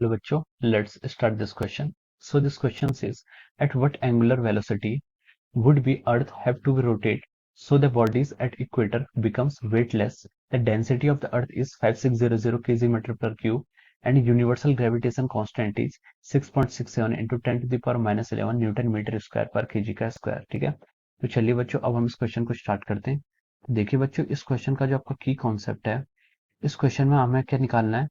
Hello bachcho, let's start this question. So this question says, at what angular velocity would be Earth have to be rotate so the bodies at equator becomes weightless? The density of the Earth is 5600 kg meter per cube and universal gravitation constant is 6.67 into 10 to the power minus 11 newton metre square पर KG का square. ठीक है, तो चलिए बच्चों अब हम इस क्वेश्चन को स्टार्ट करते हैं। देखिए बच्चों, इस क्वेश्चन का जो आपका की कॉन्सेप्ट है, इस क्वेश्चन में हमें क्या निकालना है,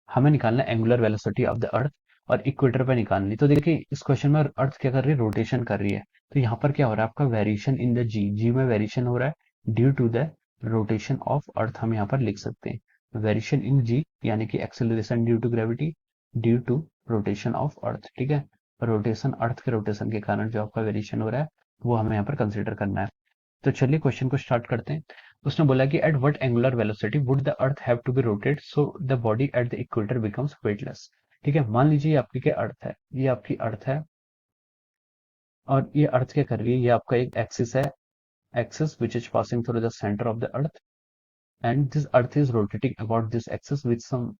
हमें निकालना है एंगुलर वेलोसिटी ऑफ द अर्थ और इक्वेटर पे निकालनी। तो देखिए इस क्वेश्चन में अर्थ क्या कर रही है, रोटेशन कर रही है। तो यहाँ पर क्या हो रहा है, आपका वेरिएशन इन द जी, जी में वेरिएशन हो रहा है due to the rotation of earth. हम यहाँ पर लिख सकते हैं वेरिएशन इन जी यानी कि acceleration due to gravity due to rotation of earth. ठीक है, रोटेशन अर्थ के रोटेशन के कारण जो आपका वेरिएशन हो रहा है वो हमें यहाँ पर कंसिडर करना है। तो चलिए क्वेश्चन को स्टार्ट करते हैं। उसने बोला कि at what angular velocity would the earth have to be rotate so the body at the equator becomes weightless. ठीक है, मान लीजिए ये आपकी क्या अर्थ है, ये आपकी अर्थ है और ये अर्थ क्या कर रही है, ये आपका एक एक्सिस है, axis which is passing through the centre of the earth and this earth is rotating about this axis with some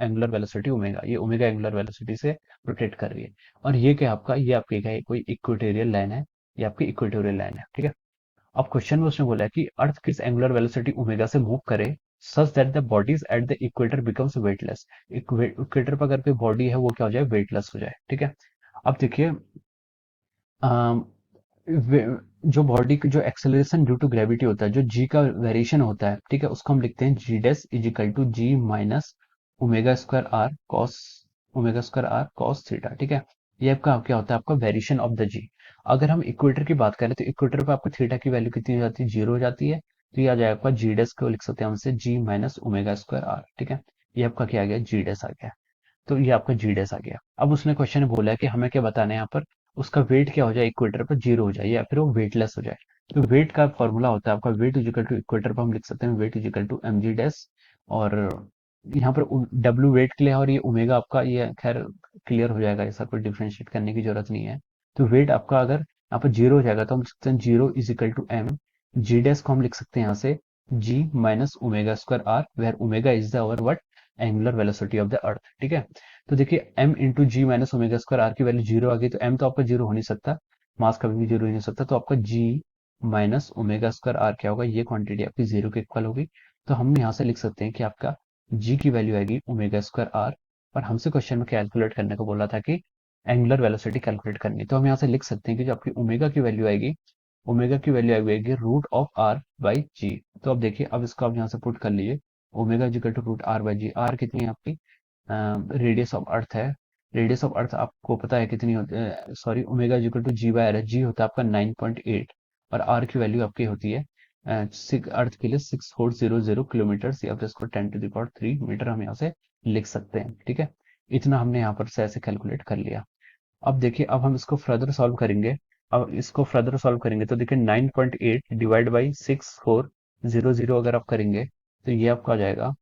angular velocity omega. ये ओमेगा एंगुलर वेलोसिटी से रोटेट कर रही है। और ये क्या आपका, ये आपकी क्या है, कोई इक्वेटोरियल लाइन है, ये आपकी इक्वेटोरियल लाइन है। ठीक है, अब क्वेश्चन में उसने बोला है कि अर्थ किस एंगुलर वेलोसिटी ओमेगा से मूव करे such that the bodies eight the equator becomes weightless. Equator पर अगर कोई बॉडी है वो क्या हो जाए, वेटलेस हो जाए। ठीक है, अब देखिए अम, जो बॉडी की जो एक्सेलरेशन ड्यू टू ग्रेविटी होता है, जो जी का वेरिएशन होता है, ठीक है, उसको हम लिखते हैं g dash is equal to g minus omega square r cos, omega square r cos theta. ठीक है, ये आपका क्या होता है, आपका वेरिएशन ऑफ द जी। अगर हम इक्वेटर की बात करें तो इक्वेटर पे आपको थीटा की वैल्यू कितनी हो जाती है, जीरो हो जाती है। तो ये आ जाएगा आपका जी डेस, को लिख सकते हैं हमसे जी माइनस ओमेगा स्क्वायर आर। ठीक है, ये आपका क्या आ गया, जी डेस आ गया। तो ये आपका जी डेस आ गया। अब उसने क्वेश्चन में बोला है कि हमें क्या बताना है यहाँ पर, उसका वेट क्या हो जाए, इक्वेटर पर जीरो हो जाए या फिर वो वेटलेस हो जाए। तो वेट का फॉर्मूला होता है आपका वेट इजिकल टू, इक्वेटर पर हम लिख सकते हैं weight is equal to m g dash. और यहाँ पर डब्ल्यू वेट के लिए है और ये ओमेगा आपका, ये खैर क्लियर हो जाएगा, ऐसा कोई डिफ्रेंशिएट करने की जरूरत नहीं है। तो वेट आपका अगर यहाँ पर जीरो हो जाएगा तो हम लिख सकते हैं zero is equal to m g डेस, को हम लिख सकते हैं यहाँ से g minus omega square r, where omega is the our what, angular velocity of the earth. ठीक है, तो देखिए m into g minus omega square r की वैल्यू जीरो आ गई, तो m तो आपका जीरो हो नहीं सकता, मास कभी भी जीरो हो नहीं सकता, तो आपका g minus omega square R क्या होगा, ये क्वांटिटी आपकी जीरो के इक्वल होगी। तो हम यहाँ से लिख सकते हैं कि आपका g की वैल्यू आएगी ओमेगा स्क्वायर आर। और हमसे क्वेश्चन में कैलकुलेट करने को बोला था कि एंगुलर वेलोसिटी कैलकुलेट करनी, तो हम यहाँ से लिख सकते हैं कि जो आपकी ओमेगा की वैल्यू आएगी, ओमेगा की वैल्यू आएगी रूट ऑफ आर बाई जी। तो अब देखिए, अब इसको आप यहाँ से पुट कर लीजिए, omega equal to root R by G. R कितनी है आपकी, रेडियस ऑफ अर्थ है, रेडियस ऑफ अर्थ आपको पता है कितनी होती है, sorry omega equal to G by R है, जी होता है आपका 9.8 और आर की वैल्यू आपकी होती है अर्थ के लिए 6400 किलोमीटर या फिर इसको 10 टू द पावर 3 मीटर हम यहाँ से लिख सकते हैं। ठीक है, इतना हमने यहाँ पर से ऐसे कैलकुलेट कर लिया। अब देखिए, अब हम इसको फर्दर सॉल्व करेंगे। अब इसको फर्दर सॉल्व करेंगे तो देखिए 9.8 डिवाइड बाई 6400 अगर आप करेंगे तो ये आपका आ जाएगा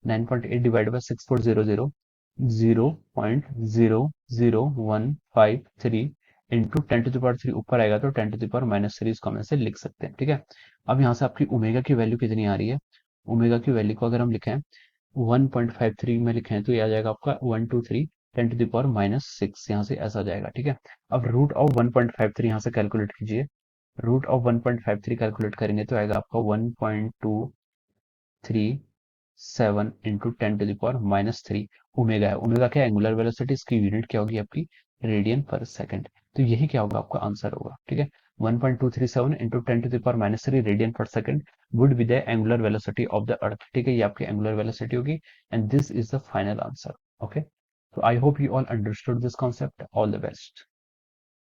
9.8 divide by 6400, 0.00153 into 10 to the power 3 ऊपर आएगा तो 10 टू द पावर माइनस 3 इसको हम ऐसे लिख सकते हैं। ठीक है, अब यहाँ से आपकी ओमेगा की वैल्यू कितनी आ रही है, ओमेगा की वैल्यू को अगर हम लिखें 1.53 में लिखें तो ये आ जाएगा आपका 123 10 टू द पावर माइनस 6, यहाँ से ऐसा आ जाएगा। ठीक है, अब रूट ऑफ 1.53 यहाँ से कैलकुलेट कीजिए, रूट ऑफ 1.53 कैलकुलेट करेंगे तो आएगा आपका 1.237 into 10 to the power minus 3। Omega है, ओमेगा क्या एंगुलर वेलोसिटी, इसकी यूनिट क्या होगी आपकी, रेडियन पर सेकंड। तो यही क्या होगा, आपका आंसर होगा। ठीक है, 1.237 into 10 to the power minus 3 radian per second would be the angular velocity of the earth. ठीक है, ये आपकी एंगुलर वेलोसिटी होगी and this is the final answer. Okay, so I hope you all understood this concept. All the best.